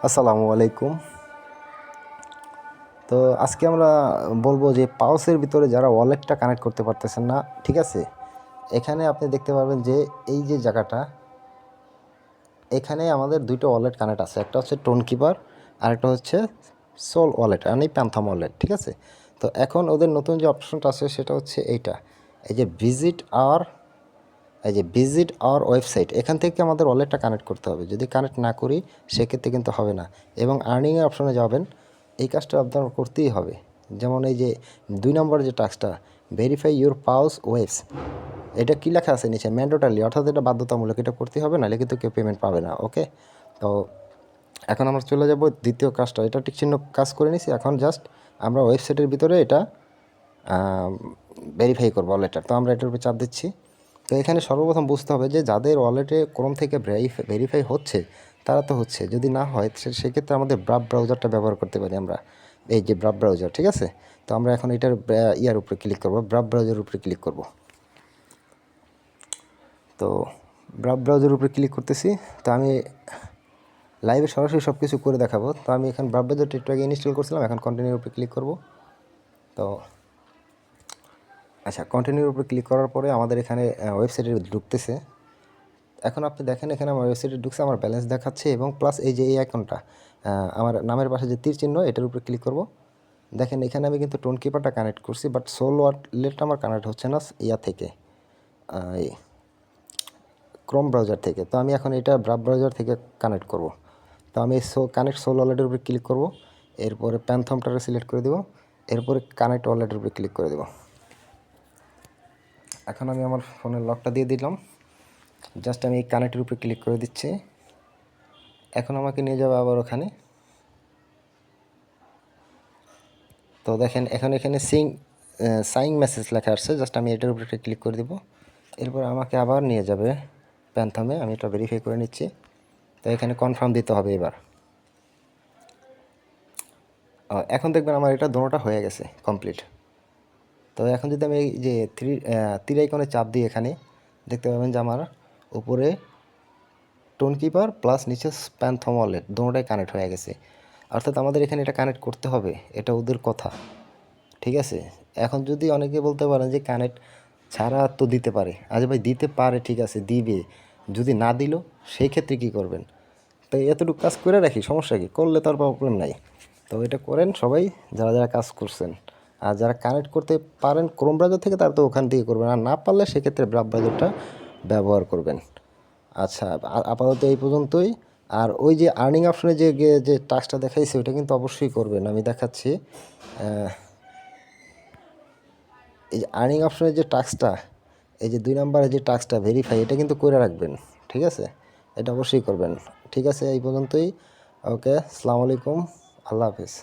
আসসালামু আলাইকুম। তো আজকে আমরা বলবো যে পাউসের ভিতরে যারা ওয়ালেটটা কানেক্ট করতে পারতেছেন না, ঠিক আছে, এখানে আপনি দেখতে পারবেন যে এই যে জায়গাটা, এখানে আমাদের দুইটা ওয়ালেট কানেক্ট আছে, একটা হচ্ছে টোন কিপার আর একটা হচ্ছে সোল ওয়ালেট আর এই প্যান্থাম ওয়ালেট, ঠিক আছে। তো এখন ওদের নতুন যে অপশনটা আছে সেটা হচ্ছে এইটা, এই যে ভিজিট আওয়ার ওয়েবসাইট, এখান থেকে আমাদের ওয়ালেটটা কানেক্ট করতে হবে। যদি কানেক্ট না করি সেক্ষেত্রে কিন্তু হবে না। এবং আর্নিংয়ের অপশনে যাবেন, এই কাজটা আপনার করতেই হবে। যেমন এই যে 2 নম্বর যে টাস্কটা, ভেরিফাই ইউর পাউস ওয়েবস, এটা কী লেখা আছে নিচে, ম্যান্ডেটরি, অর্থাৎ এটা বাধ্যতামূলক, এটা করতে হবে, নাহলে কিন্তু কেউ পেমেন্ট পাবে না। ওকে, তো এখন আমরা চলে যাব দ্বিতীয় কাজটা। এটা ঠিক চিহ্ন কাজ করে নিছি, এখন জাস্ট আমরা ওয়েবসাইটের ভিতরে এটা ভেরিফাই করবো ওয়ালেটটা। তো আমরা এটার উপরে চাপ দিচ্ছি। তো এখানে সর্বপ্রথম বুঝতে হবে যে যাদের ওয়ালেটে ক্রোম থেকে ভেরিফাই হচ্ছে তারা তো হচ্ছে, যদি না হয় সেক্ষেত্রে আমাদের ব্রাউজারটা ব্যবহার করতে পারি আমরা, এই যে ব্রাউজার, ঠিক আছে। তো আমরা এখন এটার ইয়ার উপরে ক্লিক করব, ব্রাউজারের উপরে ক্লিক করব। তো ব্রাউজারের উপরে ক্লিক করতেছি। তো আমি লাইভে সরাসরি সব কিছু করে দেখাবো। তো আমি এখন ব্রাউজারটা একটু আগে ইনস্টল করছিলাম, এখন কন্টিনিউর উপরে ক্লিক করব। তো আচ্ছা, কন্টিনিউর উপরে ক্লিক করার পরে আমাদের এখানে ওয়েবসাইটে ঢুকতেছে। এখন আপনি দেখেন এখানে আমার ওয়েবসাইটে ঢুকছে, আমার ব্যালেন্স দেখাচ্ছে এবং প্লাস এই যে এই আইকনটা, আমার নামের পাশে যে তীর চিহ্ন, এটার উপরে ক্লিক করব। দেখেন এখানে আমি কিন্তু টোন কিপারটা কানেক্ট করছি, বাট সোল ওয়ালেটটা আমার কানেক্ট হচ্ছে না ইয়া থেকে, এই ক্রোম ব্রাউজার থেকে। তো আমি এখন এটা ব্রাউজার থেকে কানেক্ট করব। তো আমি কানেক্ট সোল ওয়ালেটের উপরে ক্লিক করব, এরপরে প্যান্থমটারে সিলেক্ট করে দেবো, এরপরে কানেক্ট ওয়ালেটের উপরে ক্লিক করে দেবো। এখন আমি আমার ফোনের লকটা দিয়ে দিলাম, জাস্ট আমি এই কানেক্টের উপরে ক্লিক করে দিচ্ছি। এখন আমাকে নিয়ে যাবে আবার ওখানে। তো দেখেন এখন এখানে সাইন মেসেজ লেখা আসছে, জাস্ট আমি এটার উপরে ক্লিক করে দিব। এরপর আমাকে আবার নিয়ে যাবে প্যান্থামে, আমি এটা ভেরিফাই করে নিচ্ছি। তো এখানে কনফার্ম দিতে হবে এবার। এখন দেখবেন আমার এটা দোনোটা হয়ে গেছে কমপ্লিট। তো এখন যদি আমি এই যে তীর আইকনে চাপ দিই, এখানে দেখতে পাবেন যে আমার উপরে টোন কিপার প্লাস নিচে প্যান্থম ওয়ালেট দোনোটাই কানেক্ট হয়ে গেছে। অর্থাৎ আমাদের এখানে এটা কানেক্ট করতে হবে, এটা ওদের কথা, ঠিক আছে। এখন যদি অনেকে বলতে পারেন যে কানেক্ট ছাড়া তো দিতে পারে, আচ্ছা ভাই দিতে পারে, ঠিক আছে দিবে, যদি না দিল সেই ক্ষেত্রে কী করবেন? তো এতটুকু কাজ করে রাখি, সমস্যা কী, করলে তার প্রবলেম নাই। তো এটা করেন সবাই, যারা যারা কাজ করছেন। আর যারা কানেক্ট করতে পারেন ক্রোম ব্রাউজার থেকে, তারা তো ওখান থেকে করবেন, আর না পারলে সেক্ষেত্রে ব্রাউজারটা ব্যবহার করবেন। আচ্ছা, আপাতত এই পর্যন্তই। আর ওই যে আর্নিং অপশনে যে টাস্কটা দেখাইছে ওইটা কিন্তু অবশ্যই করবেন, আমি দেখাচ্ছি। এই যে আর্নিং অপশনের যে টাস্কটা, এই যে 2 নম্বরের যে টাস্কটা ভেরিফাই, এটা কিন্তু করে রাখবেন, ঠিক আছে, এটা অবশ্যই করবেন। ঠিক আছে, এই পর্যন্তই। ওকে, আসসালামু আলাইকুম, আল্লাহ হাফিজ।